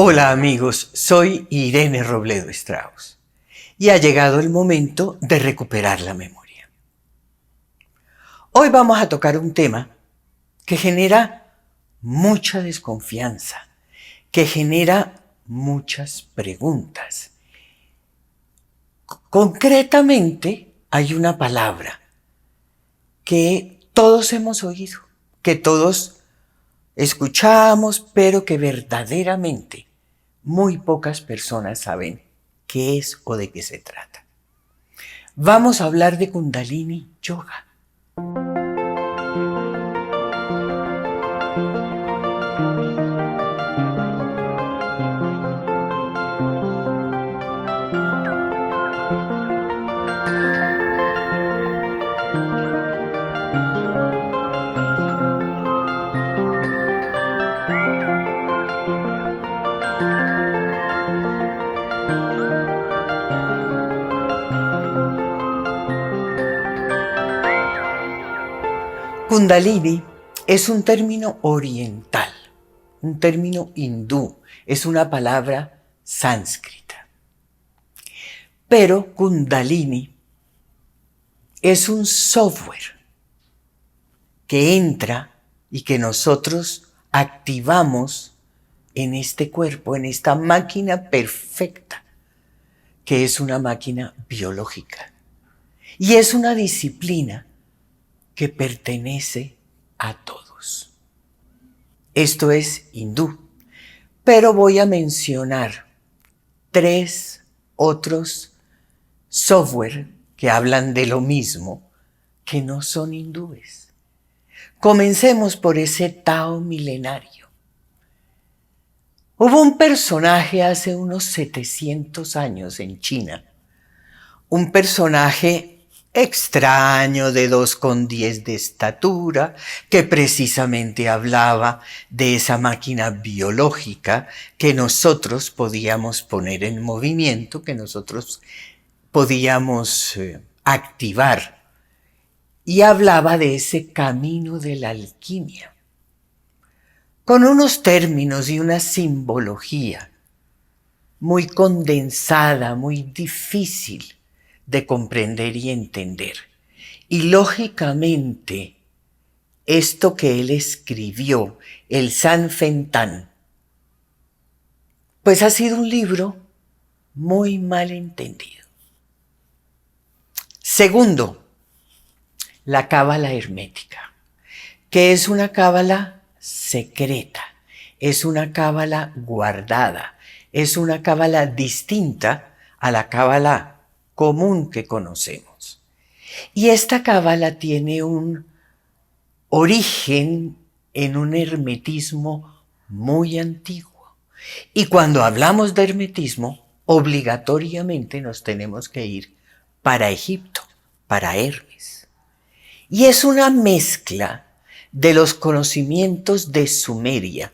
Hola amigos, soy Irene Robledo Strauss y ha llegado el momento de recuperar la memoria. Hoy vamos a tocar un tema que genera mucha desconfianza, que genera muchas preguntas. Concretamente, hay una palabra que todos hemos oído, que todos escuchamos, pero que verdaderamente muy pocas personas saben qué es o de qué se trata. Vamos a hablar de Kundalini Yoga. Kundalini es un término oriental, un término hindú, es una palabra sánscrita. Pero Kundalini es un software que entra y que nosotros activamos en este cuerpo, en esta máquina perfecta, que es una máquina biológica. Y es una disciplina que pertenece a todos. Esto es hindú, pero voy a mencionar 3 otros software que hablan de lo mismo, que no son hindúes. Comencemos por ese Tao milenario. Hubo un personaje hace unos 700 años en China, un personaje extraño de 2,10 de estatura, que precisamente hablaba de esa máquina biológica que nosotros podíamos poner en movimiento, que nosotros podíamos activar, y hablaba de ese camino de la alquimia, con unos términos y una simbología muy condensada, muy difícil de comprender y entender. Y lógicamente, esto que él escribió, el San Fentán, pues ha sido un libro muy mal entendido. Segundo, la cábala hermética, que es una cábala secreta, es una cábala guardada, es una cábala distinta a la cábala común que conocemos. Y esta cábala tiene un origen en un hermetismo muy antiguo. Y cuando hablamos de hermetismo, obligatoriamente nos tenemos que ir para Egipto, para Hermes. Y es una mezcla de los conocimientos de Sumeria,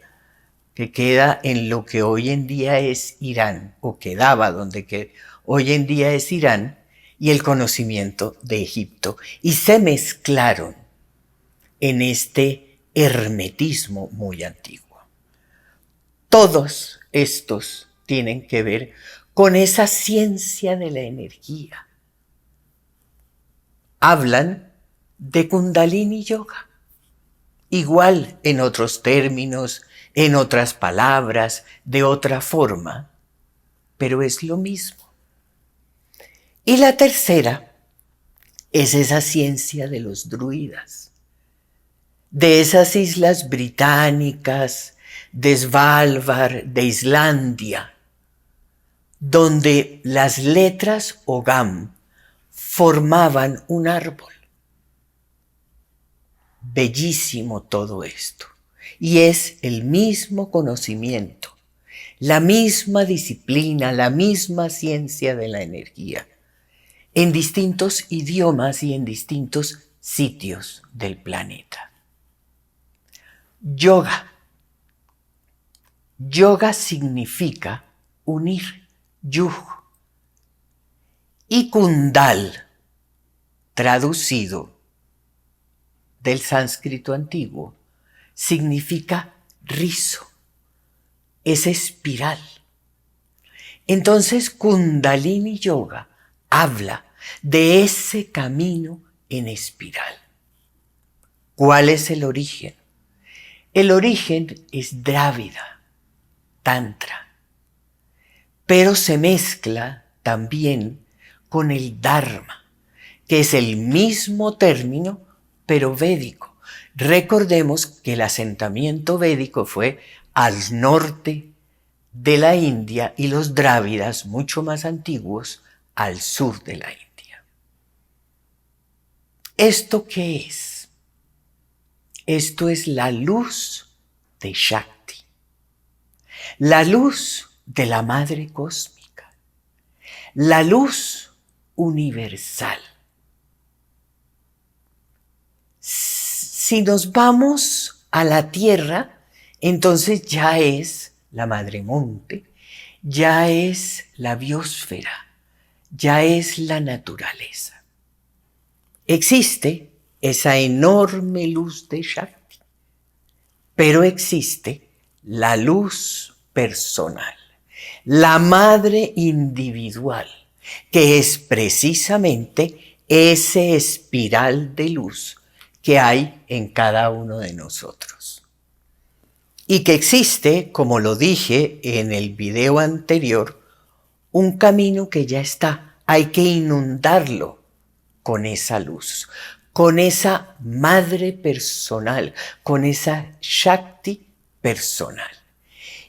que queda en lo que hoy en día es Irán, o quedaba donde hoy en día es Irán, y el conocimiento de Egipto, y se mezclaron en este hermetismo muy antiguo. Todos estos tienen que ver con esa ciencia de la energía. Hablan de Kundalini Yoga. Igual en otros términos, en otras palabras, de otra forma, pero es lo mismo. Y la tercera es esa ciencia de los druidas, de esas islas británicas, de Svalbard, de Islandia, donde las letras Ogam formaban un árbol. Bellísimo todo esto. Y es el mismo conocimiento, la misma disciplina, la misma ciencia de la energía, en distintos idiomas y en distintos sitios del planeta. Yoga. Yoga significa unir, yug. Y kundal, traducido del sánscrito antiguo, significa rizo. es espiral. Entonces Kundalini Yoga habla de ese camino en espiral. ¿Cuál es el origen? El origen es Drávida, Tantra, pero se mezcla también con el Dharma, que es el mismo término, pero védico. Recordemos que el asentamiento védico fue al norte de la India y los drávidas, mucho más antiguos, al sur de la India. ¿Esto qué es? Esto es la luz de Shakti, la luz de la Madre Cósmica, la luz universal. Si nos vamos a la Tierra, entonces ya es la Madre Monte, ya es la biosfera, ya es la naturaleza. Existe esa enorme luz de Shakti, pero existe la luz personal, la madre individual, que es precisamente ese espiral de luz que hay en cada uno de nosotros. Y que existe, como lo dije en el video anterior, un camino que ya está. Hay que inundarlo con esa luz, con esa madre personal, con esa Shakti personal.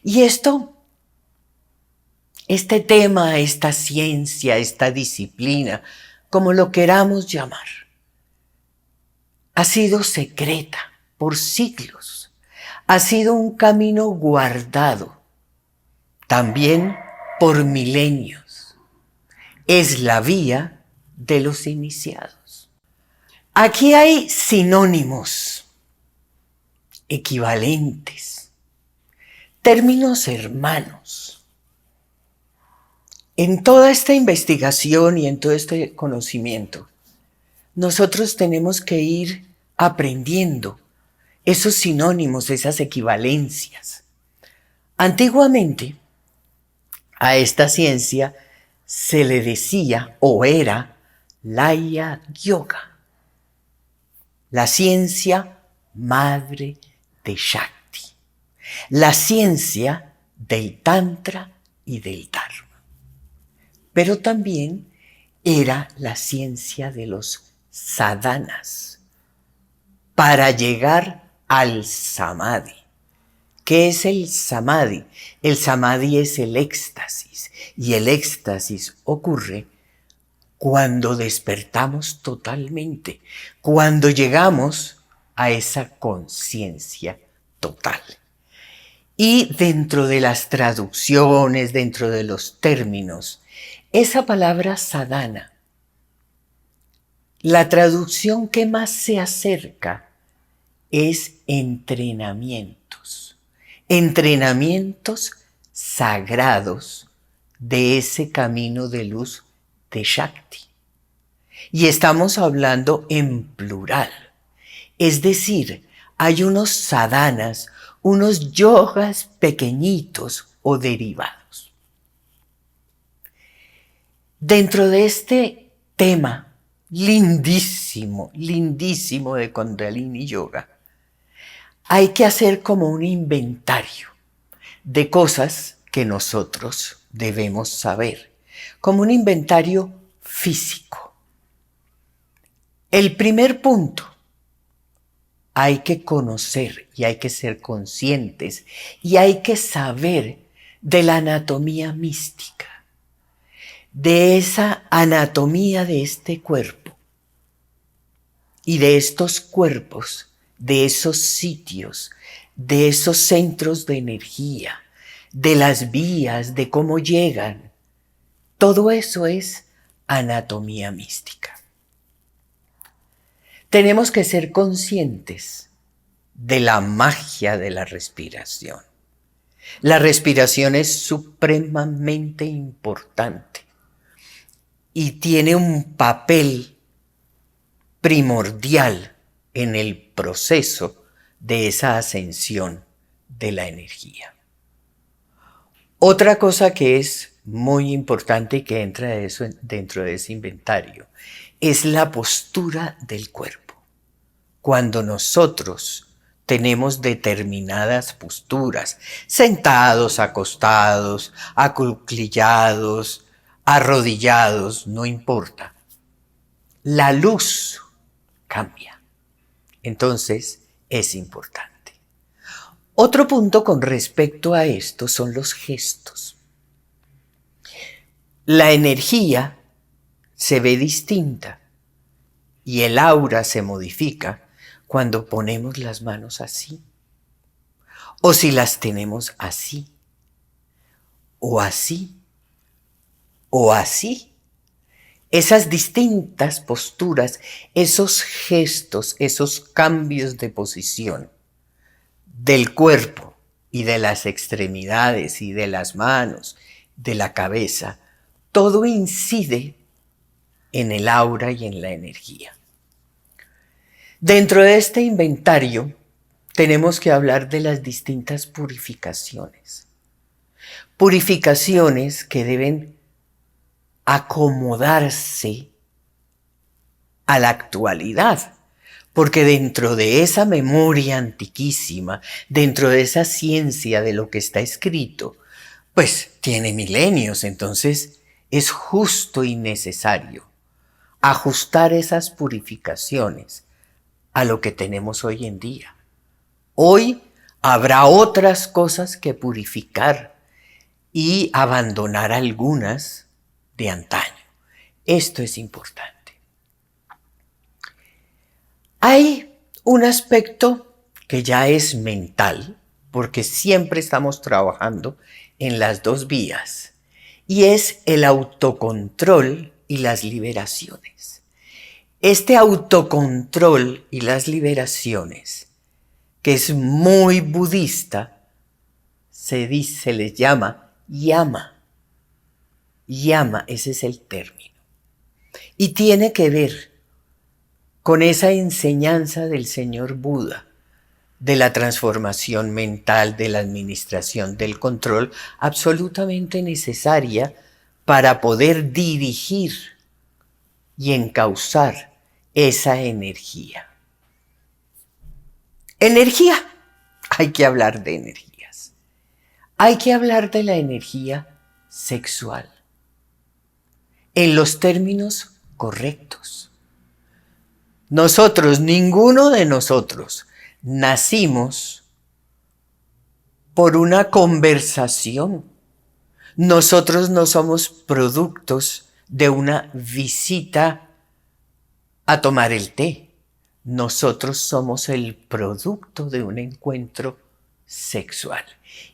Y este tema, esta ciencia, esta disciplina, como lo queramos llamar, ha sido secreta por siglos. Ha sido un camino guardado también por milenios. Es la vía de los iniciados. Aquí hay sinónimos, equivalentes, términos hermanos. En toda esta investigación y en todo este conocimiento, nosotros tenemos que ir aprendiendo esos sinónimos, esas equivalencias. Antiguamente, a esta ciencia se le decía o era Laya Yoga, la ciencia madre de Shakti, la ciencia del Tantra y del Dharma. Pero también era la ciencia de los sadhanas para llegar al samadhi. ¿Qué es el samadhi? El samadhi es el éxtasis, y el éxtasis ocurre cuando despertamos totalmente, cuando llegamos a esa conciencia total. Y dentro de las traducciones, dentro de los términos, esa palabra sadhana, la traducción que más se acerca es entrenamientos. Entrenamientos sagrados de ese camino de luz de Shakti. Y estamos hablando en plural. Es decir, hay unos sadhanas, unos yogas pequeñitos o derivados. Dentro de este tema lindísimo, lindísimo de Kundalini Yoga, hay que hacer como un inventario de cosas que nosotros debemos saber, como un inventario físico. El primer punto, hay que conocer y hay que ser conscientes y hay que saber de la anatomía mística, de esa anatomía de este cuerpo y de estos cuerpos, de esos sitios, de esos centros de energía, de las vías, de cómo llegan. Todo eso es anatomía mística. Tenemos que ser conscientes de la magia de la respiración. La respiración es supremamente importante y tiene un papel primordial en el proceso de esa ascensión de la energía. Otra cosa que es muy importante y que entra dentro de ese inventario es la postura del cuerpo. Cuando nosotros tenemos determinadas posturas, sentados, acostados, acuclillados, arrodillados, no importa, la luz cambia. Entonces es importante. Otro punto con respecto a esto son los gestos. La energía se ve distinta y el aura se modifica cuando ponemos las manos así, o si las tenemos así, o así, o así. Esas distintas posturas, esos gestos, esos cambios de posición del cuerpo y de las extremidades y de las manos, de la cabeza, todo incide en el aura y en la energía. Dentro de este inventario tenemos que hablar de las distintas purificaciones. Purificaciones que deben acomodarse a la actualidad, porque dentro de esa memoria antiquísima, dentro de esa ciencia de lo que está escrito, pues tiene milenios, entonces es justo y necesario ajustar esas purificaciones a lo que tenemos hoy en día. Hoy habrá otras cosas que purificar y abandonar algunas de antaño. Esto es importante. Hay un aspecto que ya es mental, porque siempre estamos trabajando en las dos vías, y es el autocontrol y las liberaciones. Este autocontrol y las liberaciones, que es muy budista, se les llama yama. Yama, ese es el término. Y tiene que ver con esa enseñanza del señor Buda, de la transformación mental, de la administración del control, absolutamente necesaria para poder dirigir y encauzar esa energía. Energía. Hay que hablar de energías. Hay que hablar de la energía sexual en los términos correctos. Nosotros, ninguno de nosotros, nacimos por una conversación. Nosotros no somos productos de una visita a tomar el té. Nosotros somos el producto de un encuentro sexual.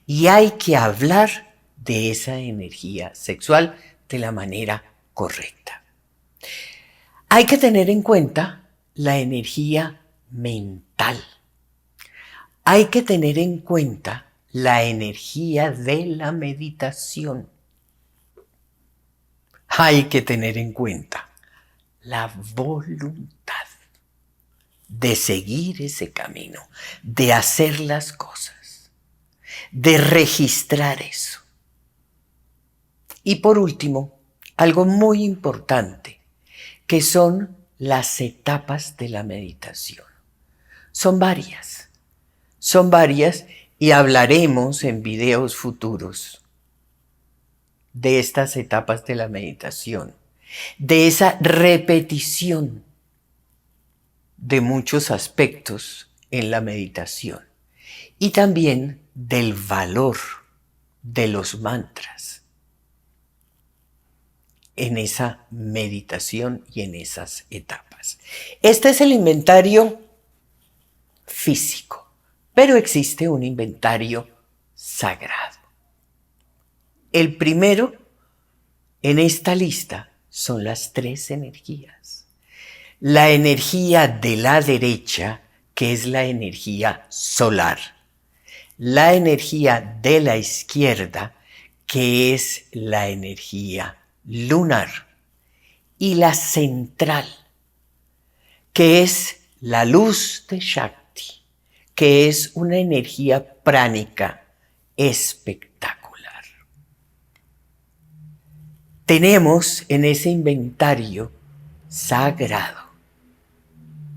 Y hay que hablar de esa energía sexual de la manera correcta. Hay que tener en cuenta la energía mental. Hay que tener en cuenta la energía de la meditación. Hay que tener en cuenta la voluntad de seguir ese camino, de hacer las cosas, de registrar eso. Y por último, algo muy importante, que son las etapas de la meditación. Son varias y hablaremos en videos futuros de estas etapas de la meditación, de esa repetición de muchos aspectos en la meditación y también del valor de los mantras en esa meditación y en esas etapas. Este es el inventario físico, pero existe un inventario sagrado. El primero en esta lista son las tres energías. La energía de la derecha, que es la energía solar. La energía de la izquierda, que es la energía lunar. Y la central, que es la luz de Shakti, que es una energía pránica espectacular. tenemos en ese inventario sagrado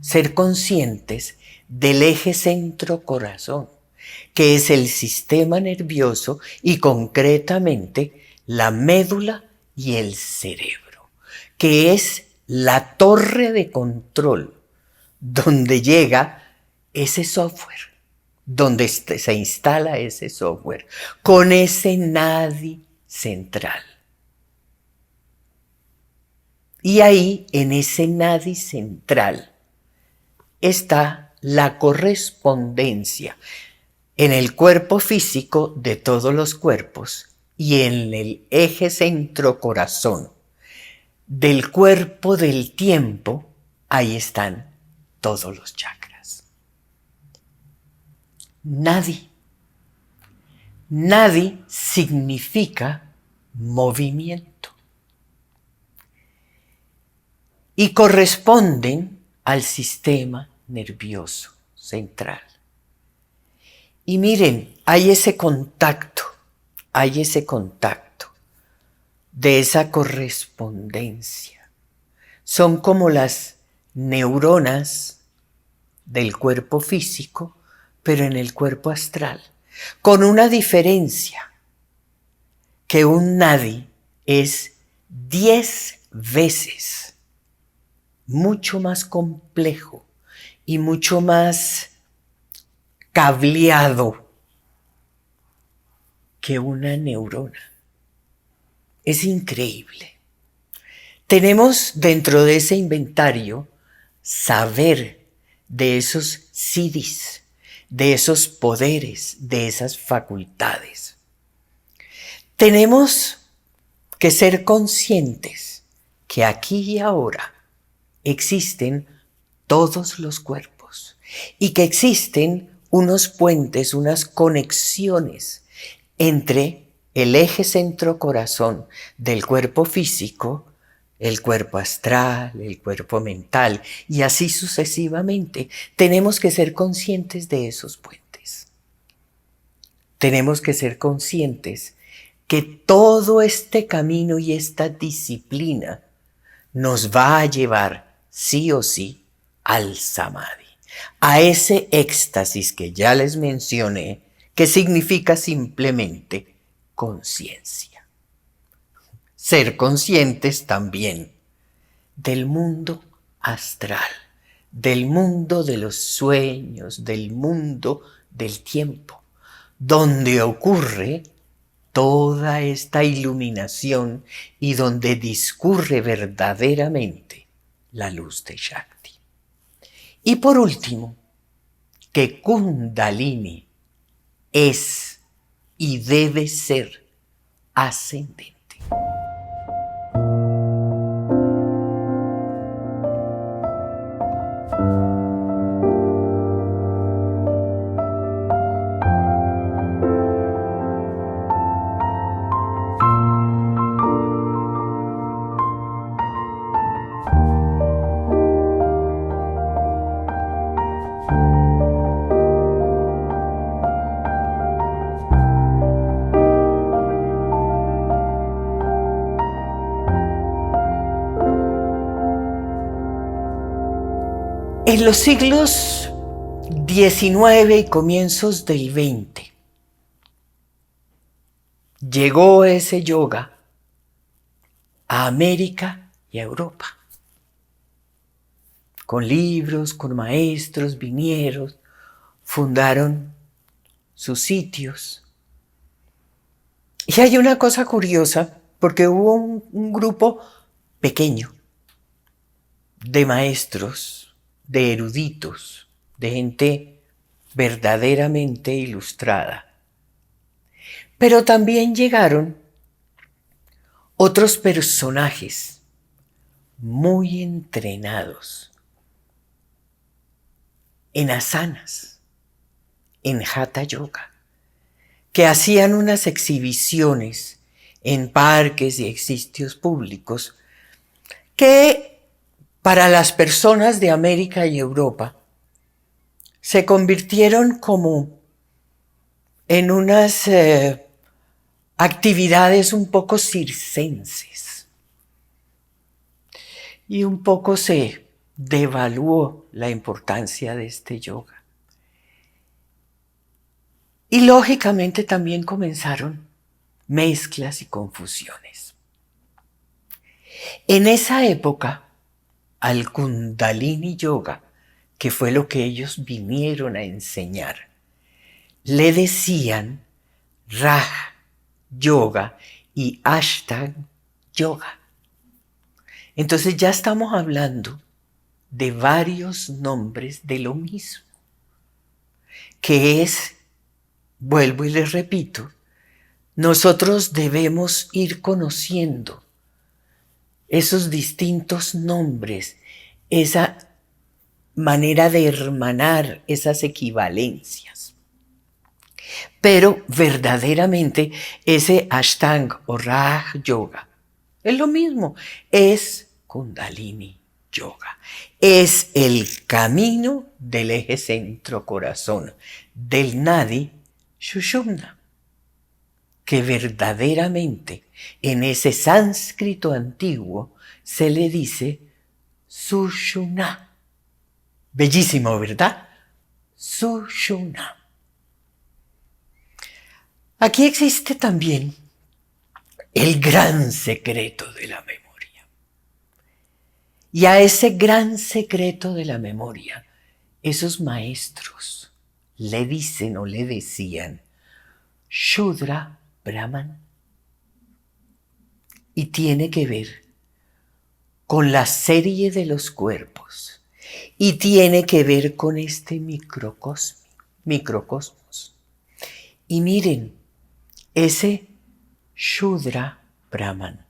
ser conscientes del eje centro-corazón, que es el sistema nervioso y concretamente la médula y el cerebro, que es la torre de control donde llega ese software, donde se instala ese software, con ese nadi central. Y ahí, en ese nadi central, está la correspondencia en el cuerpo físico de todos los cuerpos y en el eje centro-corazón del cuerpo del tiempo, ahí están todos los chakras. Nadi. Nadi significa movimiento y corresponden al sistema nervioso central. Y miren, hay ese contacto de esa correspondencia. Son como las neuronas del cuerpo físico, pero en el cuerpo astral, con una diferencia, que un nadi es 10 veces mucho más complejo y mucho más cableado que una neurona. Es increíble. Tenemos dentro de ese inventario saber de esos siddhis, de esos poderes, de esas facultades. Tenemos que ser conscientes que aquí y ahora existen todos los cuerpos y que existen unos puentes, unas conexiones entre el eje centro-corazón del cuerpo físico, el cuerpo astral, el cuerpo mental y así sucesivamente. Tenemos que ser conscientes de esos puentes. Tenemos que ser conscientes que todo este camino y esta disciplina nos va a llevar sí o sí al samadhi, a ese éxtasis que ya les mencioné, que significa simplemente conciencia. Ser conscientes también del mundo astral, del mundo de los sueños, del mundo del tiempo, donde ocurre toda esta iluminación y donde discurre verdaderamente la luz de Shakti. Y por último, que Kundalini es y debe ser ascendente. En los siglos XIX y comienzos del XX llegó ese yoga a América y a Europa. Con libros, con maestros, vinieron, fundaron sus sitios. Y hay una cosa curiosa, porque hubo un grupo pequeño de maestros, de eruditos, de gente verdaderamente ilustrada. Pero también llegaron otros personajes muy entrenados en asanas, en hatha yoga, que hacían unas exhibiciones en parques y sitios públicos que para las personas de América y Europa se convirtieron como en unas actividades un poco circenses. y un poco se devaluó la importancia de este yoga. Y lógicamente también comenzaron mezclas y confusiones. En esa época, al Kundalini Yoga, que fue lo que ellos vinieron a enseñar, le decían Raja Yoga y Ashtanga Yoga. Entonces ya estamos hablando de varios nombres de lo mismo, que es, vuelvo y les repito, nosotros debemos ir conociendo esos distintos nombres, esa manera de hermanar esas equivalencias. Pero verdaderamente ese Ashtanga o Raj Yoga es lo mismo, es Kundalini Yoga. Es el camino del eje centro-corazón, del Nadi Shushumna, que verdaderamente en ese sánscrito antiguo se le dice Sushumna. Bellísimo, ¿verdad? Sushumna. Aquí existe también el gran secreto de la memoria. Y a ese gran secreto de la memoria, esos maestros le dicen o le decían Shudra Brahman. Y tiene que ver con la serie de los cuerpos. Y tiene que ver con este microcosmos. Y miren, ese Shudra Brahman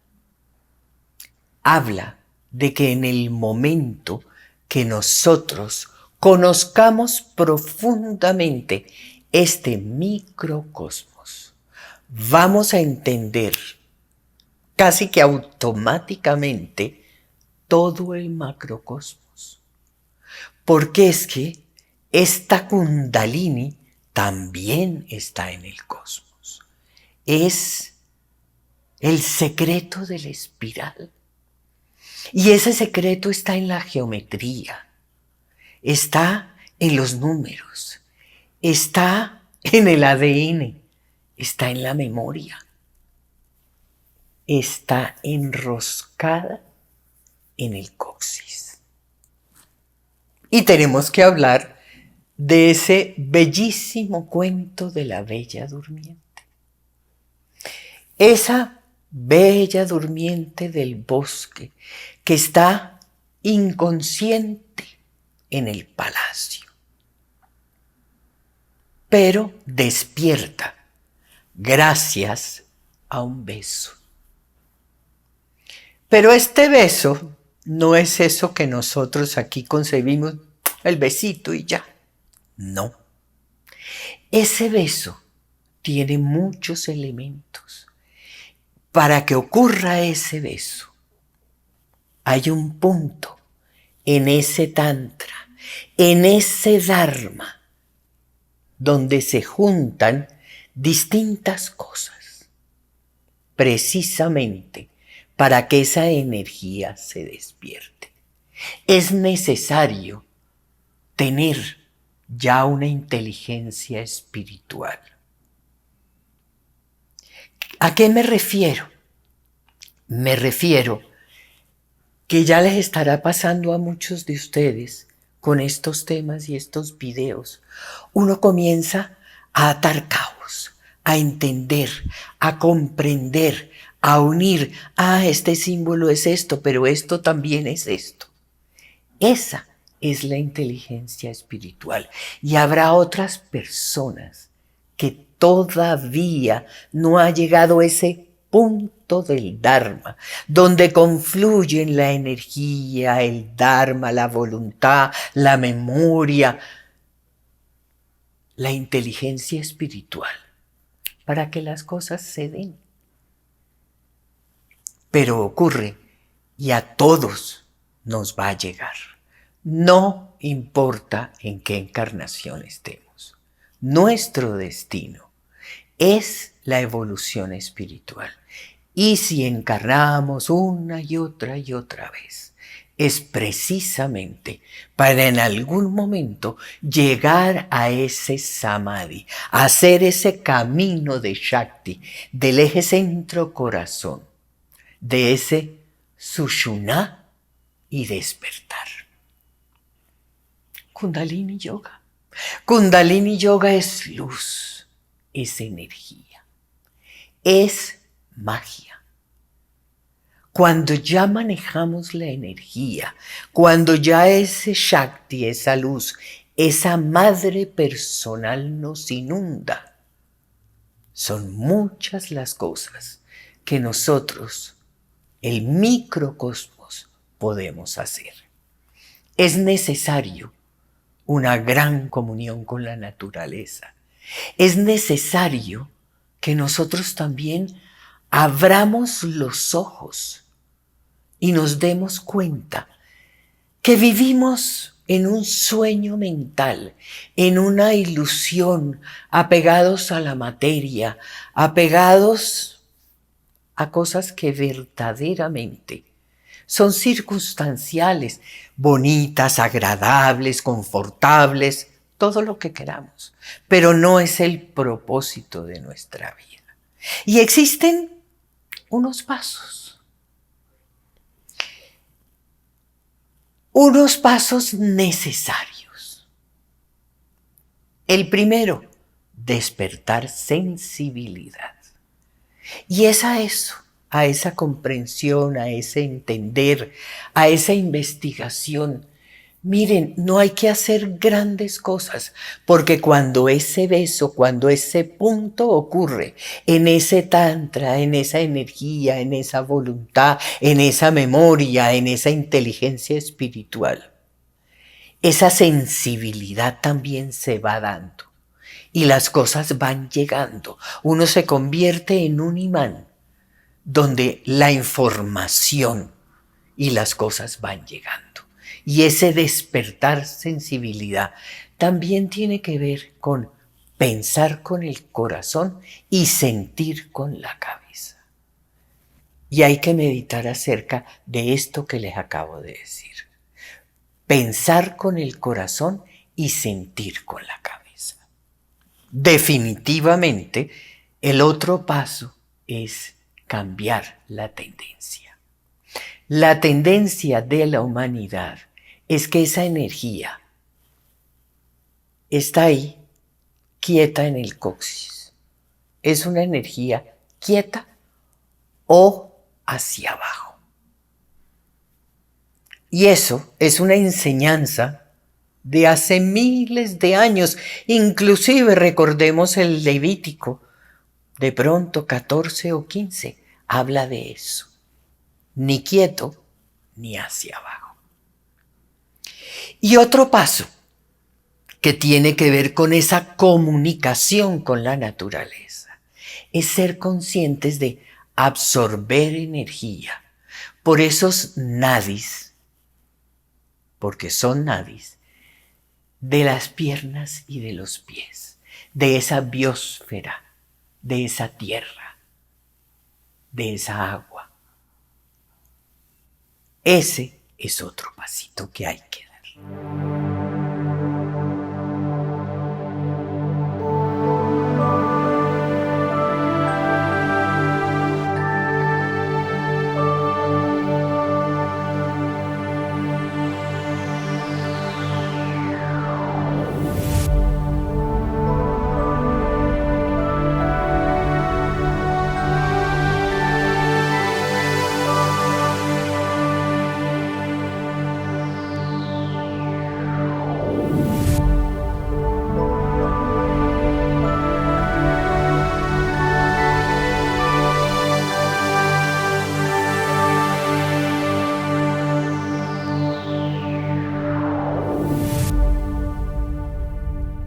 habla de que en el momento que nosotros conozcamos profundamente este microcosmos, vamos a entender casi que automáticamente todo el macrocosmos. Porque es que esta Kundalini también está en el cosmos. Es el secreto de la espiral. Y ese secreto está en la geometría, está en los números, está en el ADN, está en la memoria, está enroscada en el coxis. Y tenemos que hablar de ese bellísimo cuento de la Bella Durmiente. Esa Bella Durmiente del bosque que está inconsciente en el palacio, pero despierta gracias a un beso. Pero este beso no es eso que nosotros aquí concebimos, el besito y ya. No. Ese beso tiene muchos elementos. Para que ocurra ese beso, hay un punto en ese tantra, en ese dharma, donde se juntan distintas cosas, precisamente para que esa energía se despierte. Es necesario tener ya una inteligencia espiritual. ¿A qué me refiero? Me refiero que ya les estará pasando a muchos de ustedes con estos temas y estos videos. Uno comienza a atar cabos, a entender, a comprender, a unir. Ah, este símbolo es esto, pero esto también es esto. Esa es la inteligencia espiritual. Y habrá otras personas que todavía no ha llegado ese punto del Dharma, donde confluyen la energía, el Dharma, la voluntad, la memoria, la inteligencia espiritual, para que las cosas se den. Pero ocurre y a todos nos va a llegar. No importa en qué encarnación estemos. Nuestro destino es la evolución espiritual. Y si encarnamos una y otra vez es precisamente para en algún momento llegar a ese samadhi, a hacer ese camino de Shakti, del eje centro-corazón, de ese Sushumna y despertar. Kundalini Yoga. Kundalini Yoga es luz, es energía, es magia. Cuando ya manejamos la energía, cuando ya ese Shakti, esa luz, esa madre personal nos inunda, son muchas las cosas que nosotros, el microcosmos, podemos hacer. Es necesario una gran comunión con la naturaleza. Es necesario que nosotros también abramos los ojos y nos demos cuenta que vivimos en un sueño mental, en una ilusión, apegados a la materia, apegados a cosas que verdaderamente son circunstanciales, bonitas, agradables, confortables, todo lo que queramos, pero no es el propósito de nuestra vida. Y existen unos pasos necesarios. El primero, despertar sensibilidad. Y es a eso, a esa comprensión, a ese entender, a esa investigación. Miren, no hay que hacer grandes cosas, porque cuando ese beso, cuando ese punto ocurre, en ese tantra, en esa energía, en esa voluntad, en esa memoria, en esa inteligencia espiritual, esa sensibilidad también se va dando y las cosas van llegando. Uno se convierte en un imán donde la información y las cosas van llegando. Y ese despertar sensibilidad también tiene que ver con pensar con el corazón y sentir con la cabeza. Y hay que meditar acerca de esto que les acabo de decir. Pensar con el corazón y sentir con la cabeza. Definitivamente, el otro paso es cambiar la tendencia. La tendencia de la humanidad es que esa energía está ahí, quieta en el coxis. Es una energía quieta o hacia abajo. Y eso es una enseñanza de hace miles de años. Inclusive recordemos el Levítico, de pronto 14 o 15, habla de eso. Ni quieto, ni hacia abajo. Y otro paso que tiene que ver con esa comunicación con la naturaleza es ser conscientes de absorber energía por esos nadis, porque son nadis, de las piernas y de los pies, de esa biosfera, de esa tierra, de esa agua. Ese es otro pasito que hay que dar.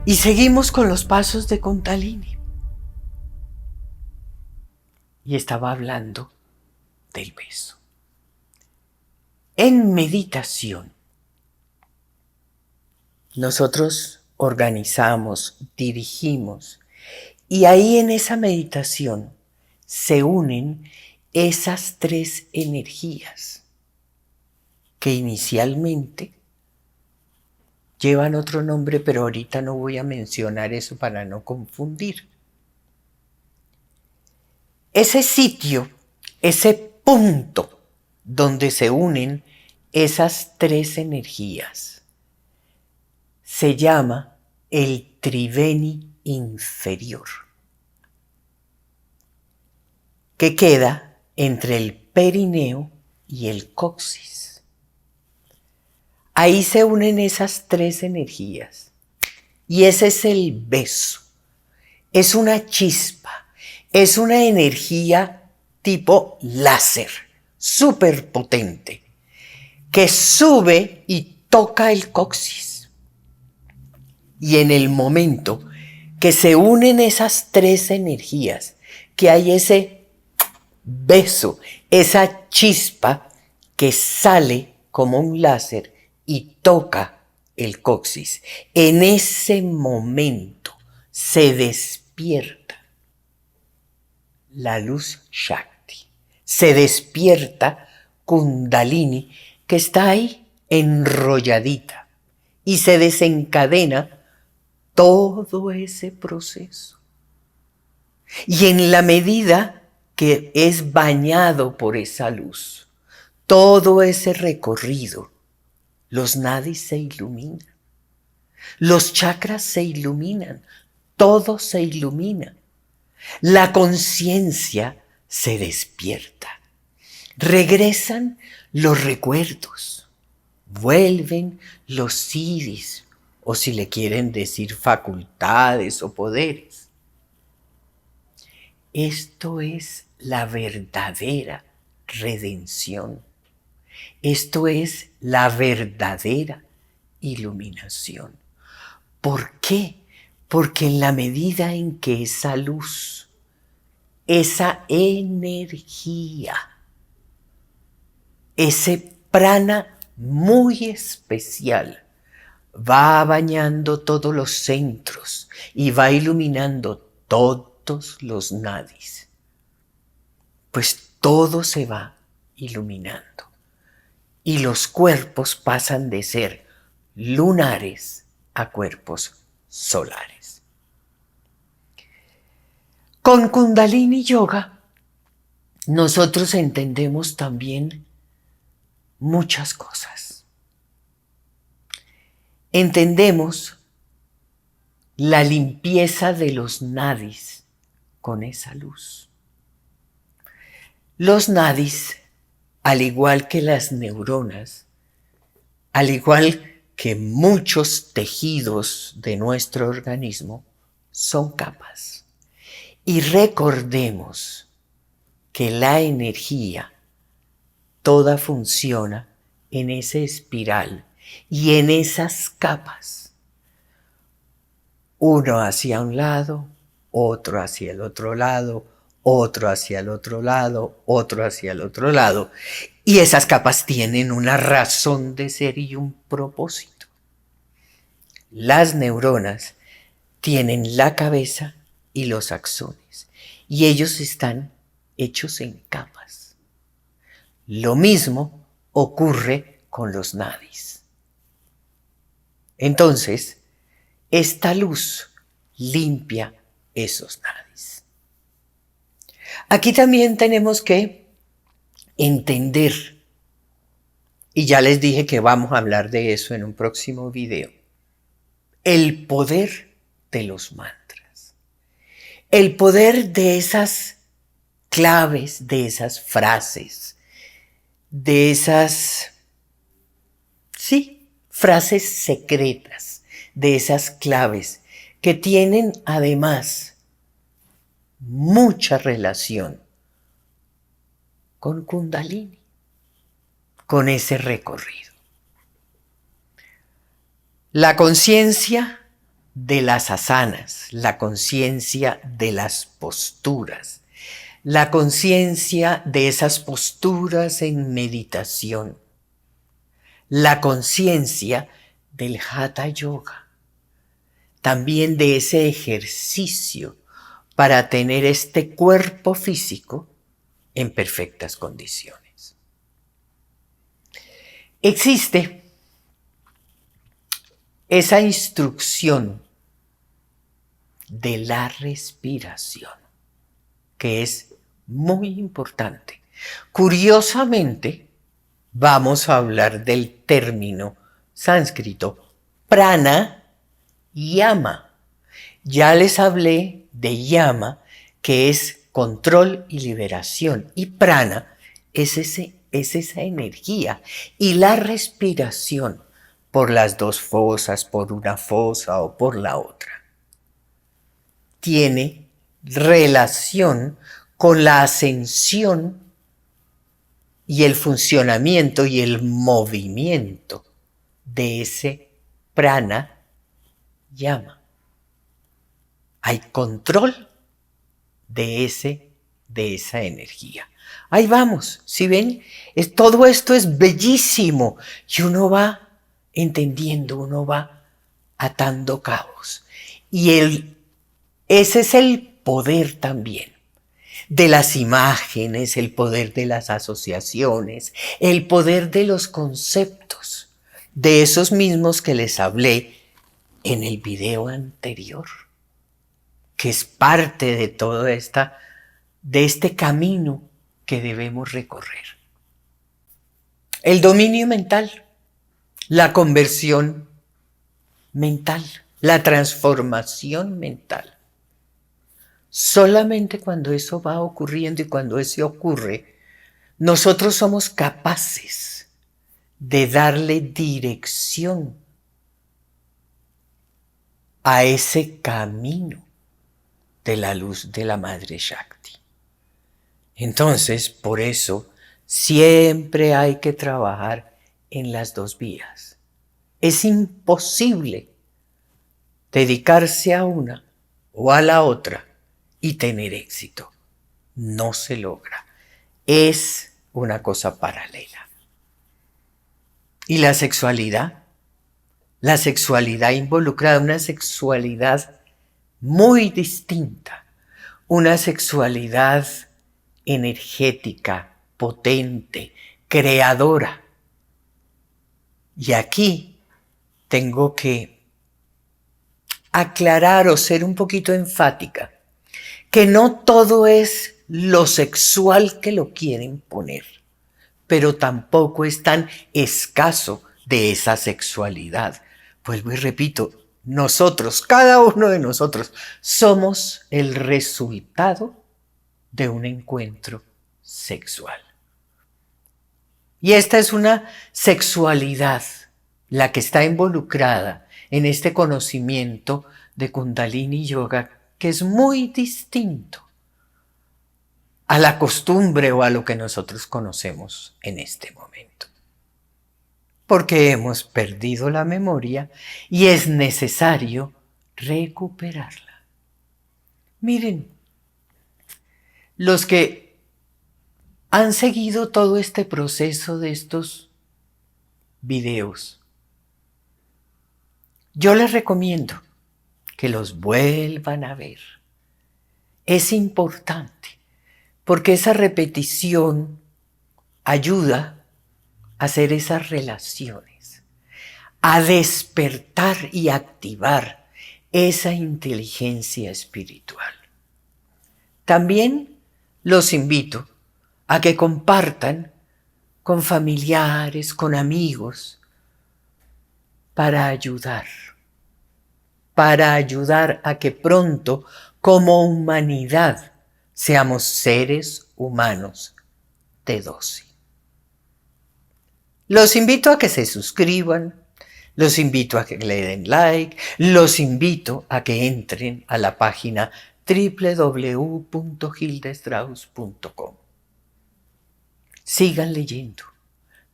Y seguimos con los pasos de Kundalini. Y estaba hablando del beso. En meditación, nosotros organizamos, dirigimos, y ahí en esa meditación se unen esas tres energías que inicialmente llevan otro nombre, pero ahorita no voy a mencionar eso para no confundir. Ese sitio, ese punto donde se unen esas tres energías, se llama el triveni inferior, que queda entre el perineo y el coxis. Ahí se unen esas tres energías y ese es el beso. Es una chispa, es una energía tipo láser, súper potente, que sube y toca el coxis. Y en el momento que se unen esas tres energías, que hay ese beso, esa chispa que sale como un láser y toca el coxis, en ese momento se despierta la luz Shakti, se despierta Kundalini, que está ahí enrolladita, y se desencadena todo ese proceso. Y en la medida que es bañado por esa luz, todo ese recorrido, los nadis se iluminan, los chakras se iluminan, todo se ilumina. La conciencia se despierta. Regresan los recuerdos, vuelven los siddhis, o si le quieren decir facultades o poderes. Esto es la verdadera redención. Esto es la verdadera iluminación. ¿Por qué? Porque en la medida en que esa luz, esa energía, ese prana muy especial, va bañando todos los centros y va iluminando todos los nadis, pues todo se va iluminando y los cuerpos pasan de ser lunares a cuerpos solares. Con Kundalini Yoga nosotros entendemos también muchas cosas. Entendemos la limpieza de los nadis con esa luz. Los nadis, al igual que las neuronas, al igual que muchos tejidos de nuestro organismo, son capas. Y recordemos que la energía toda funciona en esa espiral y en esas capas. Uno hacia un lado, otro hacia el otro lado, otro hacia el otro lado, otro hacia el otro lado. Y esas capas tienen una razón de ser y un propósito. Las neuronas tienen la cabeza y los axones, y ellos están hechos en capas. Lo mismo ocurre con los nadis. Entonces, esta luz limpia esos nadis. Aquí también tenemos que entender, y ya les dije que vamos a hablar de eso en un próximo video, el poder de los mantras, el poder de esas claves, de esas frases, de esas, frases secretas, de esas claves que tienen además mucha relación con Kundalini, con ese recorrido. La conciencia de las asanas, la conciencia de las posturas, la conciencia de esas posturas en meditación, la conciencia del Hatha Yoga, también de ese ejercicio para tener este cuerpo físico en perfectas condiciones. Existe esa instrucción de la respiración, que es muy importante. Curiosamente, vamos a hablar del término sánscrito prana yama. Ya les hablé de yama, que es control y liberación, y prana es esa energía. Y la respiración, por las dos fosas, por una fosa o por la otra, tiene relación con la ascensión y el funcionamiento y el movimiento de ese prana llama. Hay control de esa energía. Ahí vamos, ¿sí ven? Todo esto es bellísimo y uno va entendiendo, uno va atando cabos. Y ese es el poder también de las imágenes, el poder de las asociaciones, el poder de los conceptos, de esos mismos que les hablé en el video anterior, que es parte de de este camino que debemos recorrer. El dominio mental, la conversión mental, la transformación mental. Solamente cuando eso va ocurriendo y cuando eso ocurre, nosotros somos capaces de darle dirección a ese camino de la luz de la Madre Shakti. Entonces, por eso, siempre hay que trabajar en las dos vías. Es imposible dedicarse a una o a la otra y tener éxito. No se logra. Es una cosa paralela. ¿Y la sexualidad? La sexualidad involucrada, una sexualidad muy distinta, una sexualidad energética, potente, creadora. Y aquí tengo que aclarar o ser un poquito enfática, que no todo es lo sexual que lo quieren poner, pero tampoco es tan escaso de esa sexualidad. Vuelvo y repito, nosotros, cada uno de nosotros, somos el resultado de un encuentro sexual. Y esta es una sexualidad, la que está involucrada en este conocimiento de Kundalini Yoga, que es muy distinto a la costumbre o a lo que nosotros conocemos en este momento. Porque hemos perdido la memoria y es necesario recuperarla. Miren, los que han seguido todo este proceso de estos videos, yo les recomiendo que los vuelvan a ver. Es importante porque esa repetición ayuda a hacer esas relaciones, a despertar y activar esa inteligencia espiritual. También los invito a que compartan con familiares, con amigos, para ayudar a que pronto, como humanidad, seamos seres humanos de 12. Los invito a que se suscriban, los invito a que le den like, los invito a que entren a la página www.hildastrauss.com. Sigan leyendo,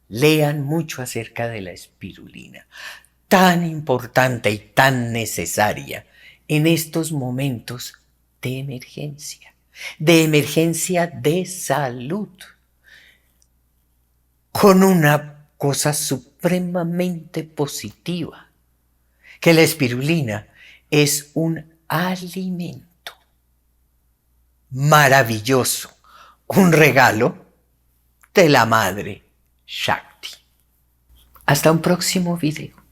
lean mucho acerca de la espirulina, tan importante y tan necesaria en estos momentos de emergencia de salud, con una cosa supremamente positiva, que la espirulina es un alimento maravilloso, un regalo de la Madre Shakti. Hasta un próximo video.